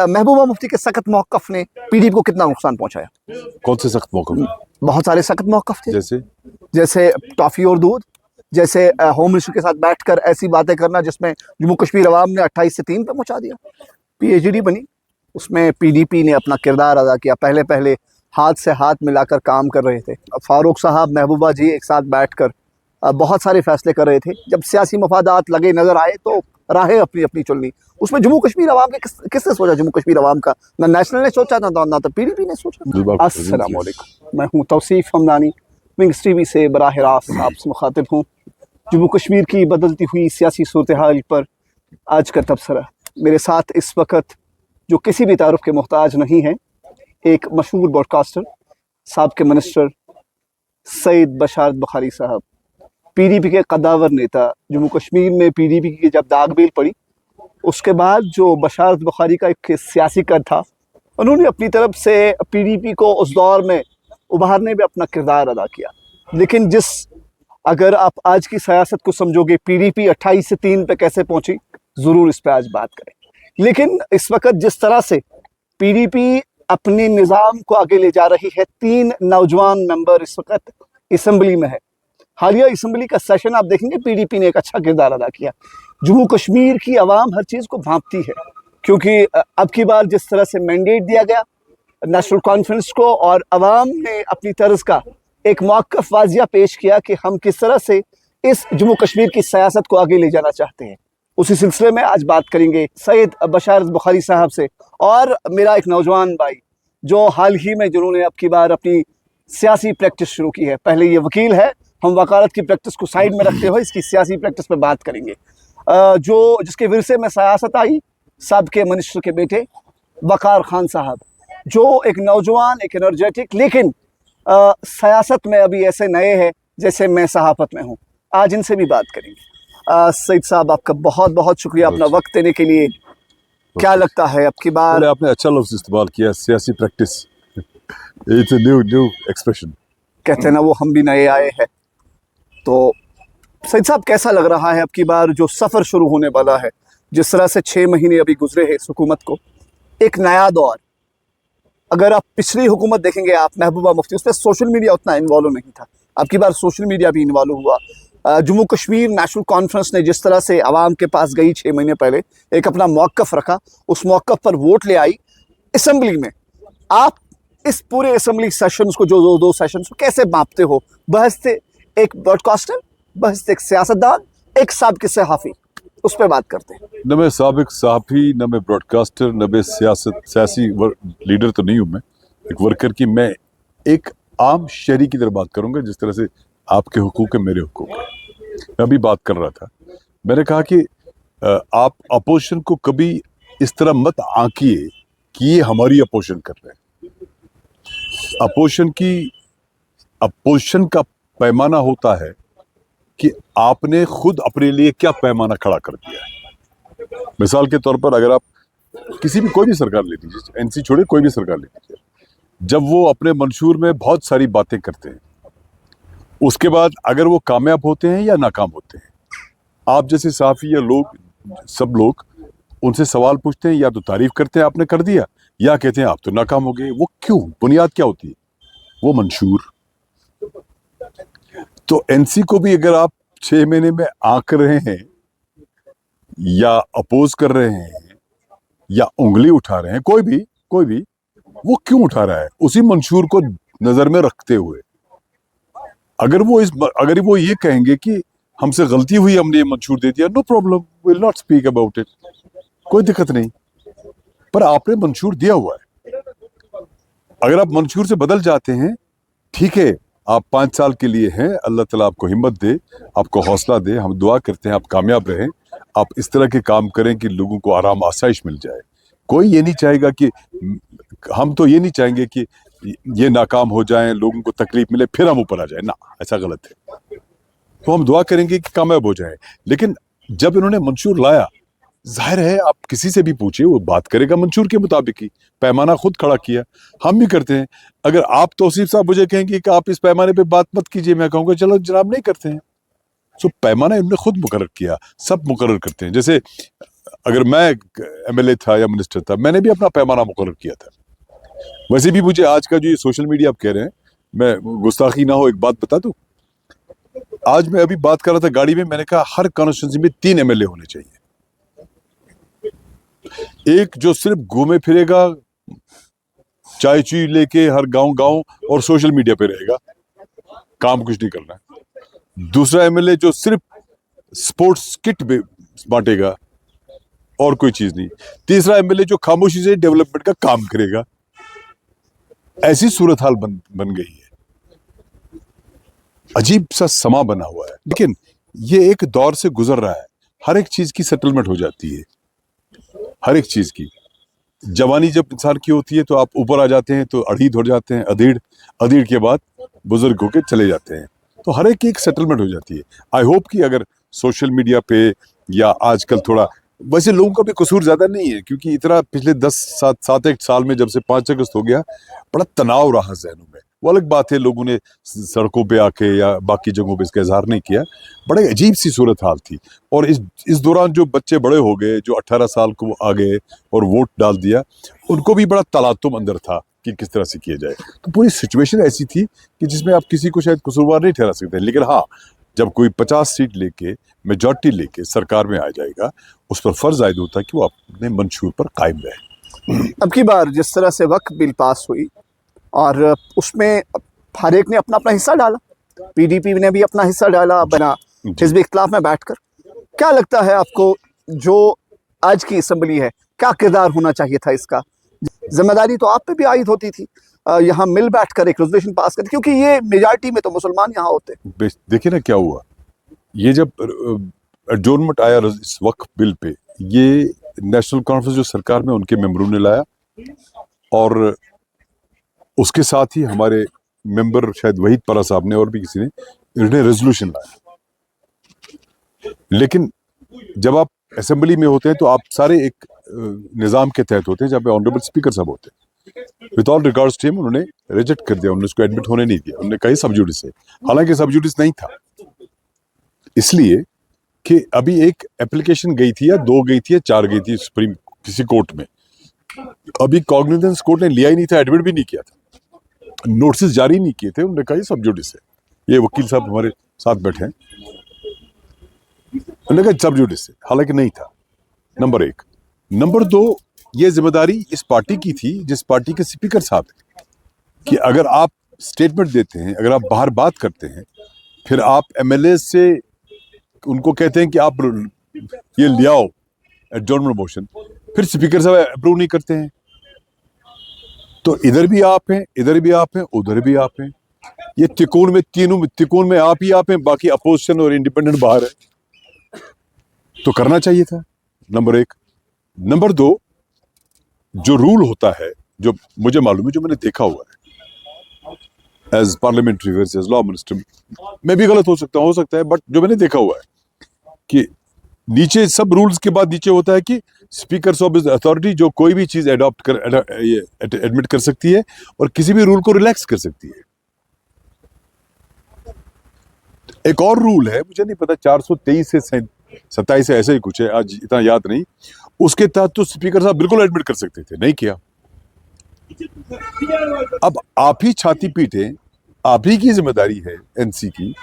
महबूबा मुफ्ती के सख्त मौक़िफ़ ने पीडीपी को कितना नुकसान पहुंचाया? कौन से सख्त मौक़िफ़? बहुत सारे सख्त मौक़िफ़ थे, जैसे टॉफ़ी और दूध, जैसे होम मिनिस्टर के साथ बैठकर ऐसी बातें करना जिसमें जम्मू कश्मीर अवाम ने 28 से 3 पे पहुंचा दिया। पीएचडी बनी, उसमें पीडीपी ने अपना किरदार अदा किया। पहले पहले हाथ से हाथ मिलाकर काम कर रहे थे। फारूक साहब, महबूबा जी एक साथ बैठकर बहुत सारे फैसले कर रहे थे। जब सियासी मफादात लगे नजर आए तो राहें अपनी अपनी चुनी। उसमें जम्मू कश्मीर अवाम के किसने सोचा? जम्मू कश्मीर अवाम का ना नेशनल ने सोचा, ना तो पीडीपी ने सोचा। अस्सलाम वालेकुम, मैं हूँ तौसीफ हमदानी, विंग्स टीवी से बराह रास्त आपसे मुखातिब हूँ। जम्मू कश्मीर की बदलती हुई सियासी सूरत हाल पर आज का तबसरा। मेरे साथ इस वक्त जो किसी भी तारुफ के मोहताज नहीं है, एक मशहूर ब्रॉडकास्टर, साबिक़ मिनिस्टर सईद बशारत बुखारी साहब, पीडीपी के कद्दावर नेता। जम्मू कश्मीर में पीडीपी की जब दागबील पड़ी, उसके बाद जो बशारत बुखारी का एक सियासी कद था, उन्होंने अपनी तरफ से पीडीपी को उस दौर में उभारने में अपना किरदार अदा किया। लेकिन अगर आप आज की सियासत को समझोगे, पीडीपी 28 से 3 पे कैसे पहुंची, ज़रूर इस पर आज बात करें। लेकिन इस वक्त जिस तरह से पीडीपी अपने निज़ाम को आगे ले जा रही है, 3 नौजवान मेंबर इस वक्त असम्बली में है। हालिया असम्बली का सेशन आप देखेंगे, पीडीपी ने एक अच्छा किरदार अदा किया। जम्मू कश्मीर की आवाम हर चीज़ को भांपती है, क्योंकि अब की बार जिस तरह से मैंडेट दिया गया नेशनल कॉन्फ्रेंस को, और अवाम ने अपनी तर्ज का एक मौक़िफ़ वाज़िया पेश किया कि हम किस तरह से इस जम्मू कश्मीर की सियासत को आगे ले जाना चाहते हैं। उसी सिलसिले में आज बात करेंगे सईद बशारत बुखारी साहब से, और मेरा एक नौजवान भाई जो हाल ही में जिन्होंने अब की बार अपनी सियासी प्रैक्टिस शुरू की है। पहले ये वकील है, हम वकालत की प्रैक्टिस को साइड में रखते हुए इसकी सियासी प्रैक्टिस पर बात करेंगे। जिसके विरसे में सियासत आई, साबिक़ मिनिस्टर के बेटे वक़ार खान साहब, जो एक नौजवान, एक एनर्जेटिक, लेकिन सियासत में अभी ऐसे नए हैं जैसे मैं सहाफ़त में हूँ। आज इनसे भी बात करेंगे। सईद साहब, आपका बहुत बहुत शुक्रिया अपना वक्त देने के लिए। क्या लगता है अब की बार? आपने अच्छा लफ्ज़ इस्तेमाल किया, सियासी practice. It's a new expression. कहते हैं ना, वो हम भी नए आए हैं। तो सईद साहब, कैसा लग रहा है अब की बार जो सफ़र शुरू होने वाला है? जिस तरह से 6 महीने अभी गुजरे हैं इस हुकूमत को, एक नया दौर। अगर आप पिछली हुकूमत देखेंगे, आप महबूबा मुफ्ती, उस पर सोशल मीडिया उतना इन्वॉल्व नहीं था। अब की बार सोशल मीडिया भी इन्वॉल्व हुआ। जम्मू कश्मीर नेशनल कॉन्फ्रेंस ने जिस तरह से आवाम के पास गई 6 महीने पहले, एक अपना मौक़िफ़ रखा, उस मौक़िफ़ पर वोट ले आई असम्बली में। आप इस पूरे असम्बली सेशंस को, जो दो सेशंस को कैसे मापते हो? बहस थे एक ब्रॉडकास्टर, बहस थे एक सियासतदान, एक साबिक़ सहाफ़ी, उस पर बात करते हैं। न मैं साबिक़ सहाफ़ी, न मैं ब्रॉडकास्टर, न मैं सियासी लीडर तो नहीं हूँ। मैं एक वर्कर की, मैं एक आम शहरी की तरह बात करूँगा। जिस तरह से आपके हुकूक है, मेरे हुकूक है। मैं अभी बात कर रहा था, मैंने कहा कि आप अपोजिशन को कभी इस तरह मत आंकिए कि ये हमारी अपोजिशन कर रहे हैं। अपोजिशन का पैमाना होता है कि आपने खुद अपने लिए क्या पैमाना खड़ा कर दिया है। मिसाल के तौर पर अगर आप कोई भी सरकार ले लीजिए, एनसी छोड़े, कोई भी सरकार ले लीजिए, जब वो अपने मंशूर में बहुत सारी बातें करते हैं, उसके बाद अगर वो कामयाब होते हैं या नाकाम होते हैं, आप जैसे सहाफ़ी या सब लोग उनसे सवाल पूछते हैं, या तो तारीफ करते हैं आपने कर दिया, या कहते हैं आप तो नाकाम हो गए। वो क्यों? बुनियाद क्या होती है? वो मंशूर। तो एनसी को भी अगर आप 6 महीने में आंक रहे हैं, या अपोज कर रहे हैं, या उंगली उठा रहे हैं, कोई भी वो क्यों उठा रहा है? उसी मंशूर को नजर में रखते हुए। अगर वो ये कहेंगे कि हमसे गलती हुई, हमने ये मंशूर दे दिया, no problem, will not speak about it, कोई दिक्कत नहीं। पर आपने मंशूर दिया हुआ है। अगर आप मंशूर से बदल जाते हैं, ठीक है, आप 5 साल के लिए हैं, अल्लाह ताला आपको हिम्मत दे, आपको हौसला दे, हम दुआ करते हैं आप कामयाब रहें, आप इस तरह के काम करें कि लोगों को आराम आसाइश मिल जाए। कोई ये नहीं चाहेगा कि, हम तो ये नहीं चाहेंगे कि ये नाकाम हो जाएं, लोगों को तकलीफ मिले, फिर हम ऊपर आ जाए ना, ऐसा गलत है। तो हम दुआ करेंगे कि कामयाब हो जाए। लेकिन जब इन्होंने मंशूर लाया, जाहिर है आप किसी से भी पूछिए, वो बात करेगा मंशूर के मुताबिक ही। पैमाना खुद खड़ा किया, हम भी करते हैं। अगर आप तौसीफ साहब मुझे कहेंगे कि आप इस पैमाने पे बात मत कीजिए, मैं कहूँगा चलो जनाब नहीं करते हैं। पैमाना इन्होंने खुद मुकर्रर किया, सब मुकर्रर करते हैं। जैसे अगर मैं एमएलए था या मिनिस्टर था, मैंने भी अपना पैमाना मुकर्रर किया था। वैसे भी मुझे आज का जो ये सोशल मीडिया आप कह रहे हैं, मैं गुस्ताखी ना हो एक बात बता दूं। आज मैं अभी बात कर रहा था गाड़ी में, मैंने कहा हर कॉन्स्टिट्यूंसी में 3 एमएलए होने चाहिए। एक जो सिर्फ घूमे फिरेगा, चाय ची लेके हर गांव गांव और सोशल मीडिया पे रहेगा, काम कुछ नहीं करना है। दूसरा एमएलए जो सिर्फ स्पोर्ट्स किट बांटेगा और कोई चीज नहीं। तीसरा एमएलए जो खामोशी से डेवलपमेंट का काम करेगा। ऐसी सूरत हाल बन गई है। अजीब सा समा बना हुआ है, लेकिन ये एक दौर से गुजर रहा है। हर एक चीज की सेटलमेंट हो जाती है, हर एक चीज की। जवानी जब इंसान की होती है तो आप ऊपर आ जाते हैं, तो अड़ीद हो जाते हैं, अधीड़ के बाद बुजुर्ग होके चले जाते हैं। तो हर एक सेटलमेंट हो जाती है। आई होप कि अगर सोशल मीडिया पे या आजकल थोड़ा, वैसे लोगों का भी कसूर ज्यादा नहीं है, क्योंकि इतना पिछले 7 साल में जब से 5 अगस्त हो गया, बड़ा तनाव रहा जहनों में। वो अलग बात है, लोगों ने सड़कों पे आके या बाकी जगहों पे इसका इजहार नहीं किया। बड़े अजीब सी सूरत हाल थी। और इस दौरान जो बच्चे बड़े हो गए, जो 18 साल को आ गए और वोट डाल दिया, उनको भी बड़ा तलातुम अंदर था कि किस तरह से किया जाए। तो पूरी सिचुएशन ऐसी थी कि जिसमें आप किसी को शायद कसूरवार नहीं ठहरा सकते। लेकिन हाँ, जब कोई 50 सीट लेके, मेजॉरिटी लेके सरकार में आ जाएगा, उस पर फर्ज आयद होता है कि वो अपने मंशूर पर कायम रहे। अब की बार जिस तरह से वक्फ बिल पास हुई और उसमें हर एक ने अपना अपना हिस्सा डाला, पीडीपी ने भी अपना हिस्सा डाला बना हिज़्ब इख्तिलाफ में बैठकर, क्या लगता है आपको जो आज की असम्बली है, क्या किरदार होना चाहिए था इसका? जिम्मेदारी तो आप पे भी आयद होती थी, यहाँ मिल बैठकर एक रेजोल्यूशन पास करते, क्योंकि ये मेजॉरिटी में तो मुसलमान यहाँ होते। देखिए ना क्या हुआ, ये जब एडजोर्नमेंट आया इस वक्फ बिल पे, ये नेशनल कॉन्फ्रेंस जो सरकार में उनके मेंबरों ने लाया, और उसके साथ ही हमारे मेंबर शायद वहीद परा साहब ने और भी किसी ने, इन्होंने रेजोल्यूशन लाया। लेकिन जब आप असेंबली में होते हैं तो आप सारे एक निज़ाम के तहत होते हैं, जहाँ पे ऑनरेबल स्पीकर साहब होते हैं। With all regards to him, उन्होंने रिजेक्ट कर दिया, उन्होंने उसको एडमिट होने नहीं दिया। उन्होंने कहा सब जुडिस है, हालांकि सब जुडिस नहीं था, इसलिए कि अभी एक एप्लीकेशन गई थी या 2 गई थी या 4 गई थी सुप्रीम किसी कोर्ट में, अभी कॉग्निजेंस कोर्ट ने लिया ही नहीं था, एडमिट भी नहीं किया था, नोटिस जारी नहीं किए थे। उन्होंने कहा सब जुडिस है। ये वकील साहब हमारे साथ बैठे हैं, उन्होंने कहा सब जुडिस है, हालांकि नहीं था। नंबर 1। नंबर 2, ये जिम्मेदारी इस पार्टी की थी जिस पार्टी के स्पीकर साहब थे, कि अगर आप स्टेटमेंट देते हैं, अगर आप बाहर बात करते हैं, फिर आप एमएलए से उनको कहते हैं कि आप ये ले आओ एडजॉर्नमेंट मोशन, फिर स्पीकर साहब अप्रूव नहीं करते हैं। तो इधर भी आप हैं, इधर भी आप हैं, उधर भी आप हैं। ये तिकोन में आप ही आप हैं, बाकी अपोजिशन और इंडिपेंडेंट बाहर है। तो करना चाहिए था, नंबर 1। नंबर 2, जो रूल होता है, जो मुझे मालूम है, जो मैंने देखा हुआ है as parliamentary as law minister, मैं भी गलत हो सकता है, बट जो मैंने देखा हुआ है कि नीचे सब रूल्स के बाद नीचे होता है कि स्पीकर ऑफ अथॉरिटी जो कोई भी चीज एडमिट कर सकती है और किसी भी रूल को रिलैक्स कर सकती है। एक और रूल है, मुझे नहीं पता 423 से 27 से ऐसे ही कुछ है, आज इतना याद नहीं, उसके तहत तो स्पीकर साहब बिल्कुल एडमिट कर सकते थे, नहीं किया। अब आप ही छाती पीटे, आप ही की जिम्मेदारी है एनसी की,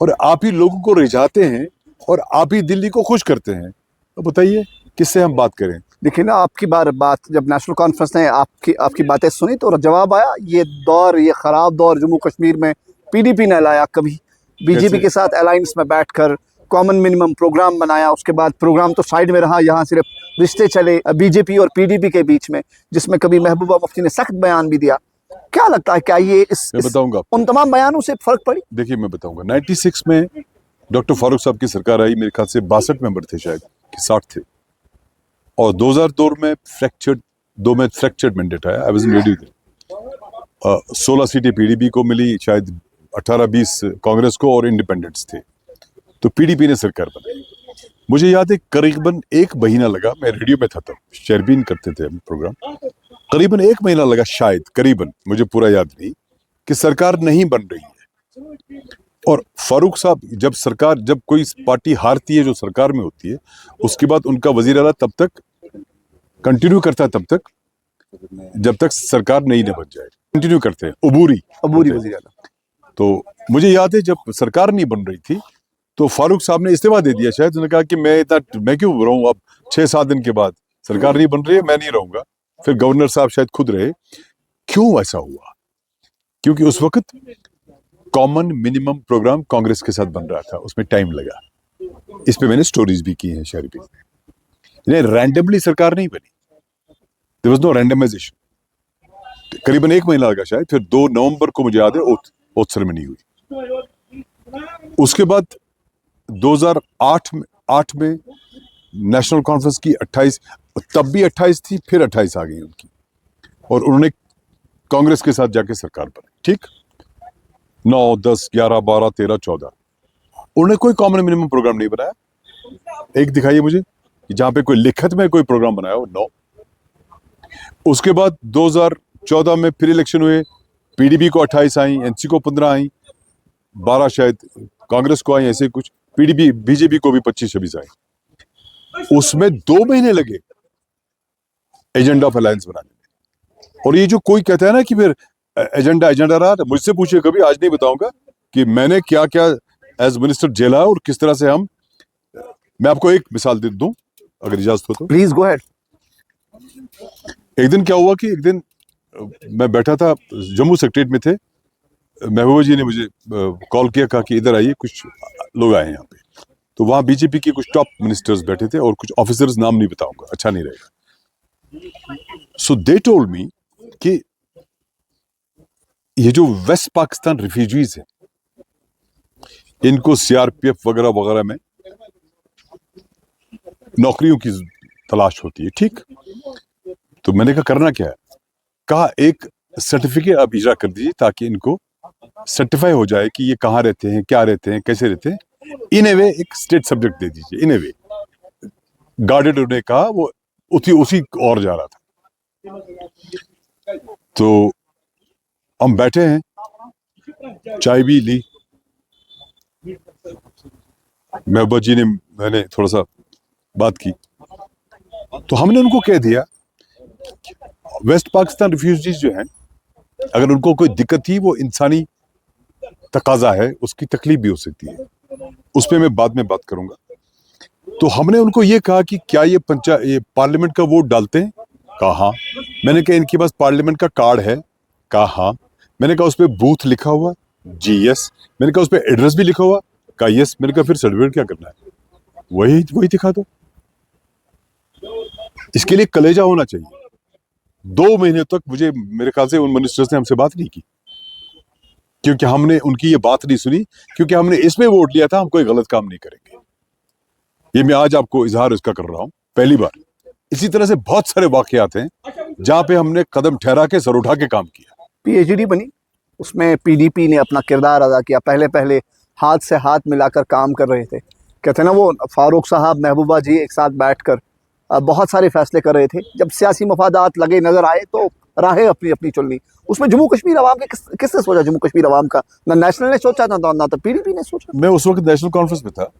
और आप ही लोगों को रिझाते हैं और आप ही दिल्ली को खुश करते हैं, तो बताइए किससे हम बात करें? देखिए ना, आपकी बात जब नेशनल कॉन्फ्रेंस ने आपकी बातें सुनी तो जवाब आया, ये खराब दौर जम्मू कश्मीर में पीडीपी ने लाया। कभी बीजेपी के साथ अलायंस में बैठकर कॉमन मिनिमम प्रोग्राम बनाया, उसके बाद प्रोग्राम तो साइड में रहा, यहाँ सिर्फ रिश्ते चले बीजेपी और पीडीपी के बीच में, जिसमें कभी महबूबा मुफ्ती ने सख्त बयान भी दिया। क्या लगता है, क्या ये मैं बताऊंगा उन तमाम बयानों से फर्क पड़ी? देखिए मैं बताऊंगा, 96 में डॉक्टर फारूक साहब की सरकार आई, मेरे ख्याल से 62 मेंबर थे शायद कि 60 थे, और 2002 में फ्रैक्चर्ड मैंडेट आया। I was in ready there. 16 सीटें पीडीपी को मिली, शायद 18-20 कांग्रेस को, और इंडिपेंडेंट्स थे। तो पीडीपी ने सरकार बनाई। मुझे याद है करीबन 1 महीना लगा, मैं रेडियो में था तब, शेरबीन करते थे हम प्रोग्राम, करीबन 1 महीना लगा शायद, करीबन, मुझे पूरा याद नहीं, कि सरकार नहीं बन रही है। और फारूक साहब जब कोई पार्टी हारती है जो सरकार में होती है, उसके बाद उनका वजीर आला तब तक कंटिन्यू करता है, तब तक जब तक सरकार नई न बन जाए, कंटिन्यू करते हैं, अबूरी वजीर आला। तो मुझे याद है जब सरकार नहीं बन रही थी तो फारूक साहब ने इस्तीफा दे दिया, शायद उन्होंने कहा कि मैं क्यों रहूं, अब 6-7 दिन के बाद सरकार नहीं बन रही है, मैं नहीं रहूंगा। फिर गवर्नर साहब शायद खुद रहे। क्यों ऐसा हुआ? क्योंकि उस वक्त कॉमन मिनिमम प्रोग्राम कांग्रेस के साथ बन रहा था, उसमें टाइम लगा। इस पे मैंने स्टोरीज भी की हैं शहरी पे। रैंडमली सरकार नहीं बनी, देयर वाज नो रैंडमाइजेशन। करीबन 1 महीना लगा शायद। फिर 2 नवंबर को मुझे याद है ओथ सेरेमनी हुई। उसके बाद 2008 में नेशनल कॉन्फ्रेंस की 28, तब भी 28 थी, फिर 28 आ गई उनकी, और उन्होंने कांग्रेस के साथ जाके सरकार बनाई। ठीक, 9, 10, 11, 12, 13, 14 उन्होंने कोई कॉमन मिनिमम प्रोग्राम नहीं बनाया। एक दिखाइए मुझे जहां पे कोई लिखत में कोई प्रोग्राम बनाया हो। 9। उसके बाद 2014 में फिर इलेक्शन हुए, पीडीपी को 28 आई, एनसी को 15 आई, 12 शायद कांग्रेस को आई, ऐसे कुछ। बीजेपी को भी 25-26 आई। उसमें 2 महीने लगे एजेंडा ऑफ अलायंस बनाने में। और ये जो कोई कहता है ना कि फिर एजेंडा रहा, तो मुझसे पूछिए कभी, आज नहीं बताऊंगा कि मैंने क्या क्या एज मिनिस्टर झेला और किस तरह से मैं आपको एक मिसाल दे दूं अगर इजाजत हो तो। Please go ahead. एक दिन क्या हुआ कि एक दिन मैं बैठा था, जम्मू सेक्रेटरीट में थे, महबूबा जी ने मुझे कॉल किया, कहा कि इधर आइए, कुछ लोग आए हैं यहाँ पे। तो वहां बीजेपी के कुछ टॉप मिनिस्टर्स बैठे थे और कुछ ऑफिसर्स, नाम नहीं बताऊंगा, अच्छा नहीं रहेगा। सो दे टोल्ड मी कि ये जो वेस्ट पाकिस्तान रिफ्यूजीज हैं, इनको सीआरपीएफ वगैरह वगैरह में नौकरियों की तलाश होती है। ठीक, तो मैंने कहा करना क्या है? कहा एक सर्टिफिकेट आप इजरा कर दीजिए ताकि इनको सर्टिफाई हो जाए कि ये कहाँ रहते हैं, क्या रहते हैं, कैसे रहते हैं। इन ए वे एक स्टेट सब्जेक्ट दे दीजिए। इन ए वे गार्डेड ने कहा, वो उसी और जा रहा था। तो हम बैठे हैं, चाय भी ली, महबूबा जी ने, मैंने थोड़ा सा बात की, तो हमने उनको कह दिया वेस्ट पाकिस्तान रिफ्यूजीज जो हैं, अगर उनको कोई दिक्कत थी, वो इंसानी तकाजा है, उसकी तकलीफ भी हो सकती है, उस पर मैं बाद में बात करूंगा। तो हमने उनको ये कहा कि क्या ये पार्लियामेंट का वोट डालते हैं? कहा हाँ। मैंने कहा इनके पास पार्लियामेंट का कार्ड है? कहा हाँ। मैंने कहा उस पर बूथ लिखा हुआ? जी यस। मैंने कहा उस पर एड्रेस भी लिखा हुआ? कहा यस। मैंने कहा फिर सर्टिफिकेट क्या करना है? वही दिखा दो। इसके लिए कलेजा होना चाहिए। 2 महीने तक मुझे, मेरे ख्याल से उन मिनिस्टर्स ने हमसे बात नहीं की, क्योंकि हमने उनकी ये बात नहीं सुनी, क्योंकि हमने इसमें वोट लिया था हम कोई गलत काम नहीं करेंगे। ये मैं आज आपको इजहार इसका कर रहा हूं पहली बार। इसी तरह से बहुत सारे वाकयात हैं जहां पे हमने कदम ठहरा के, सर उठा के काम किया। पीएचडी बनी, उसमें पीडीपी ने अपना किरदार अदा किया। पहले हाथ से हाथ मिलाकर काम कर रहे थे। कहते ना, वो फारूक साहब, महबूबा जी एक साथ बैठकर बहुत सारे फैसले कर रहे थे। जब सियासी मफादात लगे नजर आए तो राहें अपनी अपनी चुननी। उसमें जम्मू कश्मीर अवाम के किसने सोचा? जम्मू कश्मीर अवाम का ना नेशनल ने सोचा, ना तो पीडीपी ने सोचा। मैं उस वक्त नेशनल कॉन्फ्रेंस में था।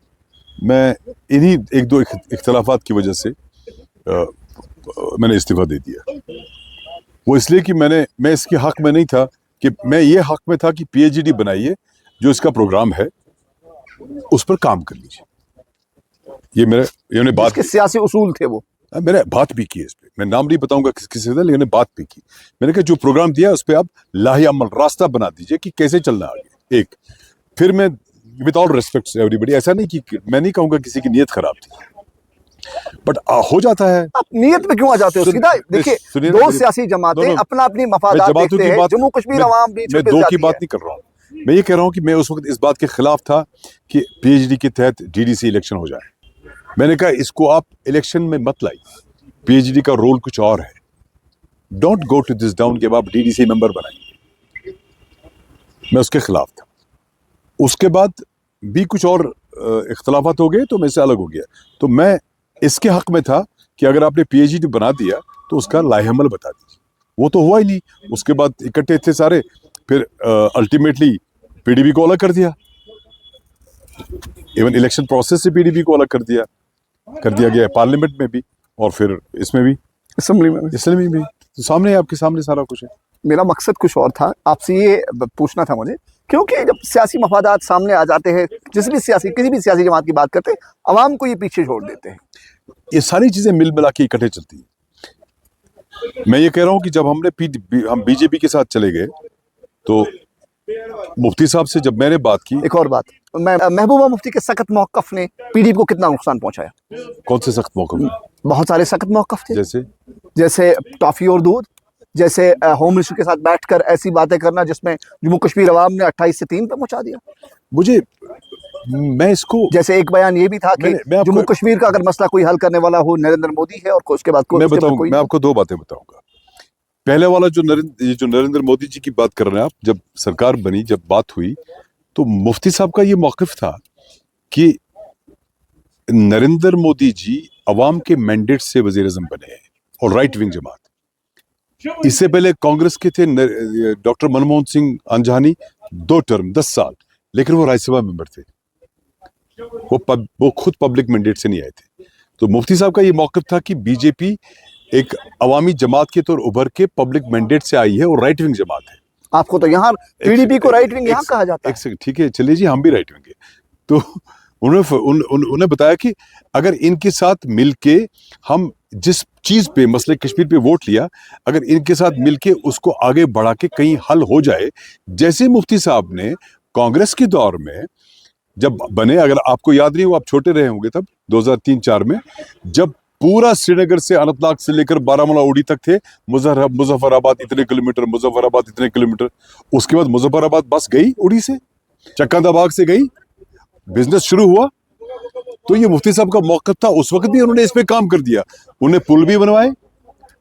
मैं इन्हीं 1-2 इख्तलाफात की वजह से मैंने इस्तीफा दे दिया। वो इसलिए कि मैं इसके हक में नहीं था, कि मैं ये हक में था कि पीएचडी बनाइए, जो इसका प्रोग्राम है उस पर काम कर लीजिए। ये मैंने बात के सियासी उसूल थे वो। मैंने बात भी की इस पे, मैं नाम नहीं बताऊंगा किसी से, लेकिन बात भी की। मैंने कहा जो प्रोग्राम दिया उस पर आप लाही अमल रास्ता बना दीजिए कि कैसे चलना आगे। एक फिर मैं, विद ऑल रिस्पेक्ट एवरीबडी, ऐसा नहीं कि मैं नहीं कहूंगा किसी की नीयत खराब थी, बट हो जाता है। आप नीयत पे क्यों आ जाते हो? सीधा देखिए, 2 सियासी जमातें अपना अपनी मफादात देखते हैं। जम्मू कश्मीर अवाम बीच में 2 की बात नहीं कर रहा हूँ। मैं ये कह रहा हूँ कि मैं उस वक्त इस बात के खिलाफ था कि पीएचडी के तहत डीडीसी इलेक्शन हो जाए। मैंने कहा इसको आप इलेक्शन में मत लाइए, पीएचडी का रोल कुछ और है। Don't go to this down कि आप डीडीसी मेंबर बनाएंगे। मैं उसके खिलाफ था। उसके बाद भी कुछ और इख्तलाफात हो गए तो मैं से अलग हो गया। तो मैं इसके हक में था कि अगर आपने पीएचडी बना दिया तो उसका लाहेअमल बता दीजिए। वो तो हुआ ही नहीं। उसके बाद इकट्ठे थे सारे, फिर अल्टीमेटली पीडीपी को अलग कर दिया। इवन इलेक्शन प्रोसेस से पीडीपी को अलग कर दिया गया है, पार्लियामेंट में भी और फिर इसमें भी, असेंबली में। इसलिए भी तो सामने आपके सामने सारा कुछ है। मेरा मकसद कुछ और था, आपसे ये पूछना था मुझे, क्योंकि जब सियासी मफादात सामने आ जाते हैं, किसी भी सियासी जमात की बात करते हैं, अवाम को ये पीछे छोड़ देते हैं। ये सारी चीजें मिल मिला के इकट्ठे चलती है। मैं ये कह रहा हूं कि जब हम बीजेपी के साथ चले गए तो मुफ्ती साहब से जब मैंने बात की, एक और बात, महबूबा मुफ्ती के सख्त मौक़िफ़ ने पीडीपी को कितना नुकसान पहुंचाया? कौन से सख्त मौक़िफ़? बहुत सारे सख्त मौक़िफ़ थे, जैसे टॉफी और दूध, जैसे होम मिनिस्टर के साथ बैठकर ऐसी बातें करना जिसमें जम्मू कश्मीर अवाम ने 28 से 3 पे पहुंचा दिया। मैं इसको, जैसे एक बयान ये भी था कि जम्मू कश्मीर का अगर मसला कोई हल करने वाला हो नरेंद्र मोदी है, और उसके बाद मैं आपको दो बातें बताऊंगा। पहले वाला जो नरेंद्र मोदी जी की बात कर रहे हैं आप, जब सरकार बनी, जब बात हुई, तो मुफ्ती साहब का ये मौक़िफ़ था कि नरेंद्र मोदी जी अवाम के मैंडेट से वज़ीर-ए-आज़म बने हैं और राइट विंग जमात। इससे पहले कांग्रेस के थे डॉक्टर मनमोहन सिंह अंजहानी, 2 टर्म 10 साल, लेकिन वो राज्यसभा मेंबर थे, वो खुद पब्लिक मैंडेट से नहीं आए थे। तो मुफ्ती साहब का ये मौक़िफ़ था कि बीजेपी एक अवामी जमात के तौर उभर के पब्लिक मैंडेट से आई है और राइट विंग जमात है। आपको तो यहाँ पीडीपी को राइट विंग यहाँ कहा जाता है। ठीक है, चलिए जी, हम भी राइट विंग है। तो उन्होंने बताया कि अगर इनके साथ मिलके हम जिस चीज पे, मसले कश्मीर पे वोट लिया, अगर इनके साथ मिलके उसको आगे बढ़ा के कहीं हल हो जाए, जैसे मुफ्ती साहब ने कांग्रेस के दौर में जब बने, अगर आपको याद नहीं हो, आप छोटे रहे होंगे तब 2003-4 में, जब पूरा श्रीनगर से, अनंतनाग से लेकर बारामूला उड़ी तक थे, मुजफ्फराबाद इतने किलोमीटर, मुजफ्फराबाद इतने किलोमीटर, उसके बाद मुजफ्फराबाद बस गई उड़ी से, चक्कादाबाग से गई, बिजनेस शुरू हुआ। तो ये मुफ्ती साहब का मौक़िफ़ था, उस वक्त भी उन्होंने इस पे काम कर दिया। उन्हें पुल भी बनवाए,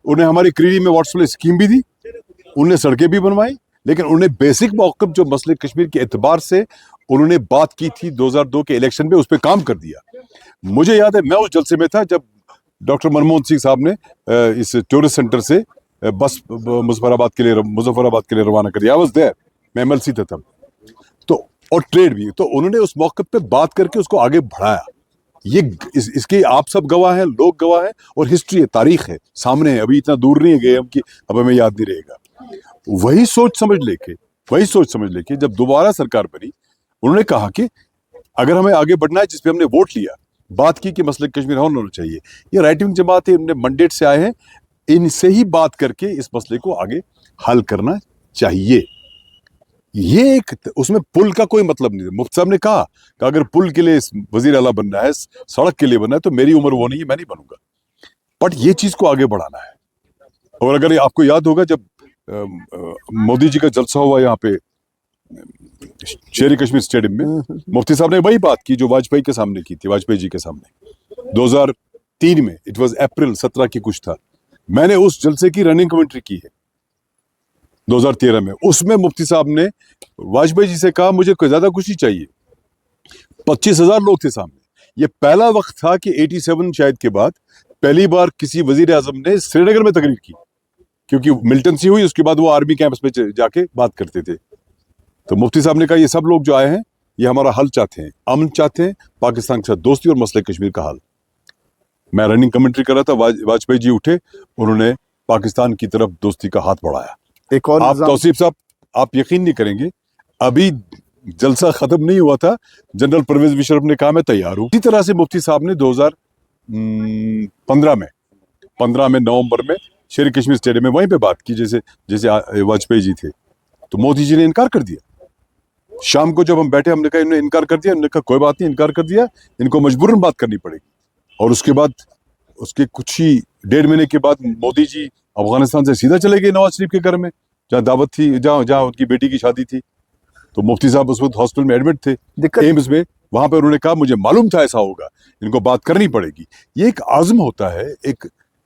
उन्हें हमारी क्रीरी में वाटर सप्लाई स्कीम भी दी, उन्हें सड़कें भी बनवाई, लेकिन उन्हें बेसिक मौक़िफ़ जो मसले कश्मीर के एतबार से उन्होंने बात की थी 2002 के इलेक्शन में, उस पर काम कर दिया। मुझे याद है, मैं उस जलसे में था जब डॉक्टर मनमोहन सिंह साहब ने इस टूरिस्ट सेंटर से बस मुजफ्फराबाद के लिए रवाना कर दिया। आई वाज देयर, मैं एमएलसी था तब, तो और ट्रेड भी। तो उन्होंने उस मौक़िफ़ पे बात करके उसको आगे बढ़ाया। ये इसके आप सब गवाह हैं, लोग गवाह हैं, और हिस्ट्री है, तारीख है, सामने है, अभी इतना दूर नहीं गए हम कि अब हमें याद नहीं रहेगा। वही सोच समझ लेके जब दोबारा सरकार बनी, उन्होंने कहा कि अगर हमें आगे बढ़ना है, जिसपे हमने वोट लिया, बात की कि मसले कश्मीर हल होना चाहिए, ये राइट विंग जमात है, इनने मैंडेट से आए हैं, इनसे ही बात करके इस मसले को आगे हल करना चाहिए। ये एक, उसमें पुल का कोई मतलब नहीं है। मुफ्ती साहब ने कहा कि अगर पुल के लिए वजीर आला बनना है, सड़क के लिए बनना है, तो मेरी उम्र वो नहीं है, मैं नहीं बनूंगा, बट ये चीज को आगे बढ़ाना है। और अगर आपको याद होगा, जब मोदी जी का जलसा हुआ यहाँ पे शेर कश्मीर स्टेडियम में, मुफ्ती साहब ने वही बात की जो वाजपेयी के सामने की थी, वाजपेयी जी के सामने 2003 में। इट वाज अप्रैल 17 की कुछ था। मैंने उस जलसे की रनिंग कमेंट्री की है 2013 में। उसमें मुफ्ती साहब ने वाजपेयी जी से कहा, मुझे कोई ज्यादा कुछ नहीं चाहिए। 25,000 लोग थे सामने। ये पहला वक्त था कि 87 शायद के बाद पहली बार किसी वजीर आजम ने श्रीनगर में तकरीर की, क्योंकि मिलिटेंसी हुई, उसके बाद वो आर्मी कैंप्स में जाके बात करते थे। तो मुफ्ती साहब ने कहा, ये सब लोग जो आए हैं, ये हमारा हल चाहते हैं, अमन चाहते हैं, पाकिस्तान के साथ दोस्ती और मसले कश्मीर का हल। मैं रनिंग कमेंट्री कर रहा था, वाजपेयी जी उठे, उन्होंने पाकिस्तान की तरफ दोस्ती का हाथ बढ़ाया। एक और आप तौसीफ साहब, आप यकीन नहीं करेंगे, अभी जलसा खत्म नहीं हुआ था, जनरल परवेज मुशर्रफ ने कहा मैं तैयार हूं। इसी तरह से मुफ्ती साहब ने 2015 में नवंबर में शेर कश्मीर स्टेडियम में वहीं पे बात की, जैसे वाजपेयी जी थे। तो मोदी जी ने इनकार कर दिया। शाम को जब हम बैठे, हमने कहा इन्होंने इनकार कर दिया। इन्होंने कहा कोई बात नहीं, इनकार कर दिया, इनको मजबूरन बात करनी पड़ेगी। और उसके बाद, उसके कुछ ही 1.5 महीने के बाद मोदी जी अफगानिस्तान से सीधा चले गए नवाज शरीफ के घर में, जहाँ दावत थी, जहाँ उनकी बेटी की शादी थी। तो मुफ्ती साहब उस वक्त हॉस्पिटल में एडमिट थे, एम्स में। वहां पर उन्होंने कहा, मुझे मालूम था ऐसा होगा, इनको बात करनी पड़ेगी। ये एक आज़म होता है,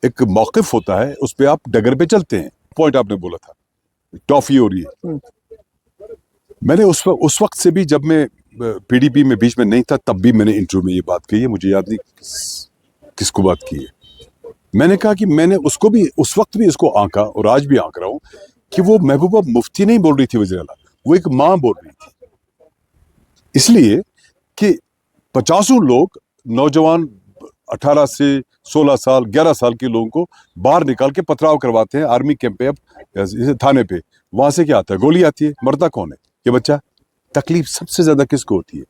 एक मौक़िफ़ होता है, उस पर आप डगर पे चलते हैं। पॉइंट आपने बोला था, टॉफी हो रही है। मैंने उस वक्त से भी, जब मैं पीडीपी में बीच में नहीं था, तब भी मैंने इंटरव्यू में ये बात कही है, मुझे याद नहीं किसको बात की है। मैंने कहा कि मैंने उसको भी, उस वक्त भी इसको आंका, और आज भी आंक रहा हूं, कि वो महबूबा मुफ्ती नहीं बोल रही थी वज़ीर आला, वो एक माँ बोल रही थी। इसलिए कि 50 लोग नौजवान 18 से 16 साल 11 साल के लोगों को बाहर निकाल के पथराव करवाते हैं आर्मी कैंप पे, अब जैसे थाने पे, वहां से क्या आता है, गोली आती है, मरता कौन है, ये बच्चा। तकलीफ सबसे ज्यादा किसको होती है,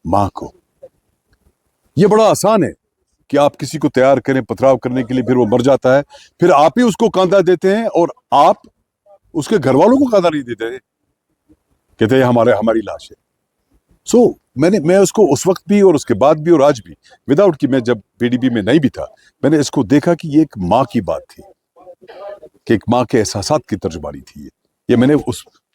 माँ को। ये बड़ा आसान है कि आप किसी को तैयार करें पथराव करने के लिए, फिर वो मर जाता है, फिर आप ही उसको कांधा देते हैं और आप उसके घर वालों को कांधा नहीं देते, कहते हैं हमारी लाश है। मैं उसको उस वक्त भी और उसके बाद भी और आज भी, विदाउट कि मैं जब पीडीपी में नहीं भी था, मैंने इसको देखा कि ये एक माँ की बात थी, कि एक माँ के एहसासात की तर्जुमानी थी ये मैंने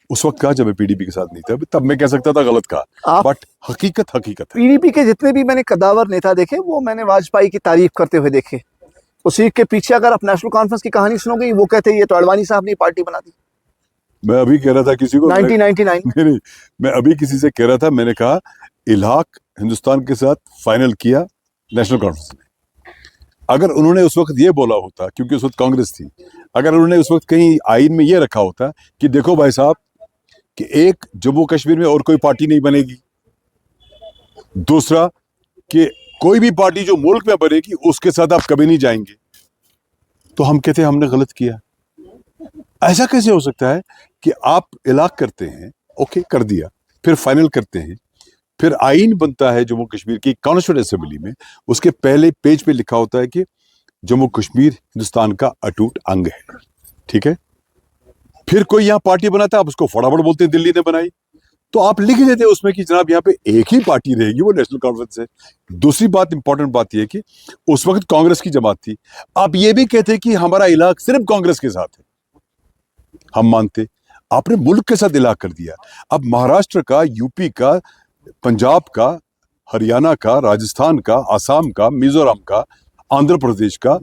उस वक्त कहा जब मैं पीडीपी के साथ नहीं था, तब मैं कह सकता था गलत कहा, बट हकीकत है। पीडीपी के जितने भी मैंने कदावर नेता देखे, वो मैंने वाजपेयी की तारीफ करते हुए देखे। उसी के पीछे अगर आप नेशनल कॉन्फ्रेंस की कहानी सुनोगे, वो कहते हैं ये तो अडवाणी साहब ने पार्टी बना दी। मैं अभी कह रहा था किसी को 1999 मैं अभी किसी से कह रहा था, मैंने कहा इलाक हिंदुस्तान के साथ फाइनल किया नेशनल कॉन्फ्रेंस ने। अगर उन्होंने उस वक्त ये बोला होता, क्योंकि उस वक्त कांग्रेस थी, अगर उन्होंने उस वक्त कहीं आईन में ये रखा होता कि देखो भाई साहब कि एक, जम्मू कश्मीर में और कोई पार्टी नहीं बनेगी, दूसरा कि कोई भी पार्टी जो मुल्क में बनेगी उसके साथ आप कभी नहीं जाएंगे, तो हम कहते हैं हमने गलत किया। ऐसा कैसे हो सकता है कि आप इलाक करते हैं, ओके कर दिया, फिर फाइनल करते हैं, फिर आईन बनता है जम्मू कश्मीर की कॉन्स्टिट्यूएंट असेंबली में, उसके पहले पेज पे लिखा होता है कि जम्मू कश्मीर हिंदुस्तान का अटूट अंग है, ठीक है। फिर कोई यहाँ पार्टी बनाता है, आप उसको फटाफट बोलते हैं दिल्ली ने बनाई, तो आप लिख देते हैं उसमें कि जनाब यहाँ पे एक ही पार्टी रहेगी, वो नेशनल कॉन्फ्रेंस है। दूसरी बात, इंपॉर्टेंट बात यह है कि उस वक्त कांग्रेस की जमात थी, आप ये भी कहते कि हमारा इलाक सिर्फ कांग्रेस के साथ है, हम मानते, आपने मुल्क के साथ इलाक कर दिया। अब महाराष्ट्र का, यूपी का, पंजाब का, हरियाणा का, राजस्थान का, आसाम का, मिजोरम का, आंध्र प्रदेश का,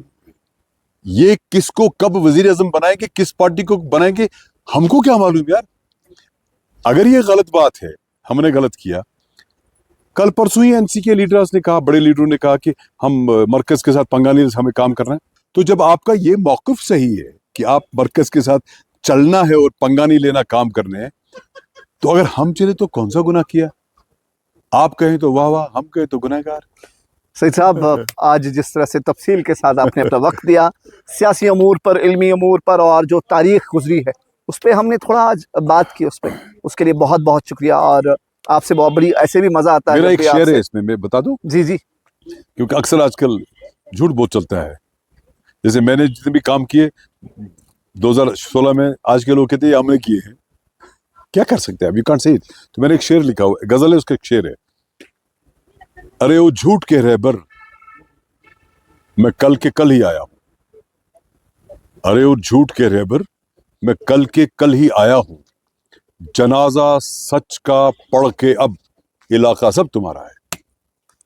ये किसको कब वजीर आजम बनाएंगे, किस पार्टी को बनाएंगे, हमको क्या मालूम यार। अगर ये गलत बात है, हमने गलत किया। कल परसों ही एनसी के लीडर्स ने कहा, बड़े लीडरों ने कहा कि हम मरकज के साथ पंगा नहीं, हमें काम करना है। तो जब आपका ये मौकफ सही है कि आप मरकज के साथ चलना है और पंगा नहीं लेना, काम करने हैं, तो अगर हम चले तो कौन सा गुनाह किया। आप कहें तो वाह वाह, हम कहें तो गुनहगार। सईद साहब, आज जिस तरह से तफसील के साथ आपने अपना वक्त दिया, सियासी अमूर पर, इल्मी अमूर पर, और जो तारीख गुजरी है उस पर हमने थोड़ा आज बात की, उस पर, उसके लिए बहुत बहुत शुक्रिया। और आपसे बहुत बड़ी, ऐसे भी मजा आता है। मेरा एक शेर है इसमें, मैं बता दूं? जी जी। क्योंकि अक्सर आजकल झूठ बहुत चलता है। जैसे मैंने जितने भी काम किए 2016 में, आज के लोग कहते हैं हमने किए हैं, क्या कर सकते हैं, यू कांट से इट। तो मैंने एक शेर लिखा हुआ, गजल है, उसका एक शेर है, अरे वो झूठ के रहबर मैं कल के कल ही आया हूं, अरे वो झूठ के रहबर मैं कल के कल ही आया हूं, जनाजा सच का पढ़ के अब इलाका सब तुम्हारा है।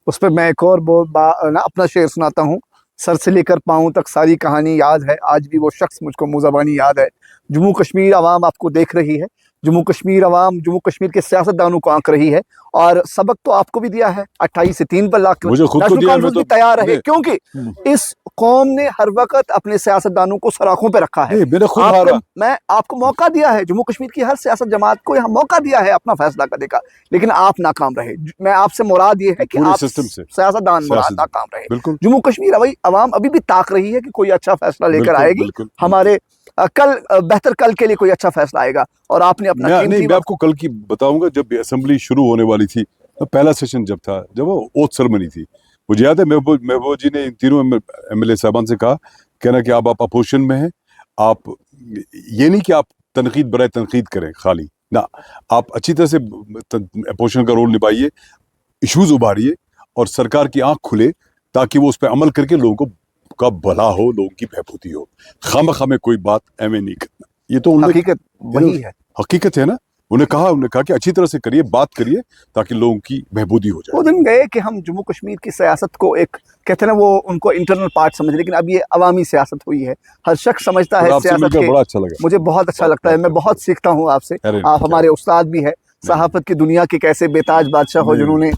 उस पर मैं एक और अपना शेर सुनाता हूँ। सर से लेकर पाँव तक सारी कहानी याद है, आज भी वो शख्स मुझको मुँह ज़बानी याद है। जम्मू कश्मीर अवाम आपको देख रही है, जम्मू कश्मीर अवाम जम्मू कश्मीर के सियासतदानों को आंक रही है, और सबक तो आपको भी दिया है। 28 से 3 पर लाख मुझे खुद को दिया, मैं तो तैयार है, क्योंकि इस कौम ने हर वक्त अपने सियासतदानों को सराखों पे रखा है। मैं आपको मौका दिया है, जम्मू कश्मीर की हर सियासत जमात को यहाँ मौका दिया है अपना फैसला करने का, लेकिन आप नाकाम रहे। मैं आपसे मुराद ये है कि आप सियासतदान नाकाम रहे। जम्मू कश्मीर अवाम अभी भी ताक रही है कि कोई अच्छा फैसला लेकर आएगी, हमारे कल बेहतर कल के लिए कोई अच्छा फैसला आएगा। और आपने अपना मैं आपको कल की बताऊंगा, जब असेंबली शुरू होने वाली थी, पहला सेशन जब था, जब वो ओथ सेरेमनी थी, मुझे याद है महबूब जी ने इन तीनों एमएलए साहबान से कहा, कहना कि आप अपोजिशन में हैं, आप ये नहीं कि आप तनकीद बराए तनकीद करें खाली ना, आप अच्छी तरह से अपोजिशन का रोल निभाइए, इश्यूज उभारिए और सरकार की आंख खुले, ताकि वो उस पर अमल करके लोगों का भला हो, लोगों की बेहबूदी हो। खामखा में कोई बात एवं नहीं करना, ये तो हकीकत वही है, हकीकत है ना। उन्हें कहा कि अच्छी तरह से करिए, बात करिए, ताकि लोगों की बेहबूदी हो जाए। वो दिन गए कि हम जम्मू कश्मीर की सियासत को एक, कहते हैं ना, वो उनको इंटरनल पार्ट समझ, लेकिन अब ये अवामी सियासत हुई है, हर शख्स समझता है सियासत के। बड़ा अच्छा लगा, मुझे बहुत अच्छा लगता है, मैं बहुत सीखता हूँ आपसे। आप हमारे उस्ताद भी है, सहाफत की दुनिया के कैसे बेताज बादशाह हो, जिन्होंने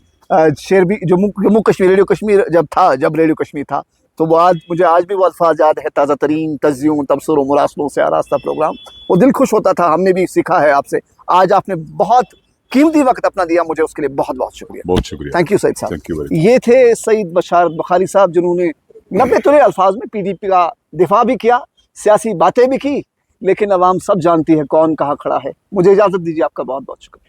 शेर भी, जम्मू कश्मीर, रेडियो कश्मीर जब रेडियो कश्मीर था, तो वो मुझे आज भी वो अल्फाज याद है, ताज़ा तरीन तज्जियों तबसरों मुरासलों से आरास्ता प्रोग्राम, वो दिल खुश होता था। हमने भी सीखा है आपसे। आज आपने बहुत कीमती वक्त अपना दिया मुझे, उसके लिए बहुत बहुत शुक्रिया। बहुत शुक्रिया। थैंक यू सईद साहब। थैंक यू वेरी ये थे सईद बशार बुखारी साहब, जिन्होंने 90 तुले अल्फाज में पीडीपी का दिफा भी किया, सियासी बातें भी की, लेकिन अवाम सब जानती है कौन कहाँ खड़ा है। मुझे इजाज़त दीजिए, आपका बहुत बहुत शुक्रिया।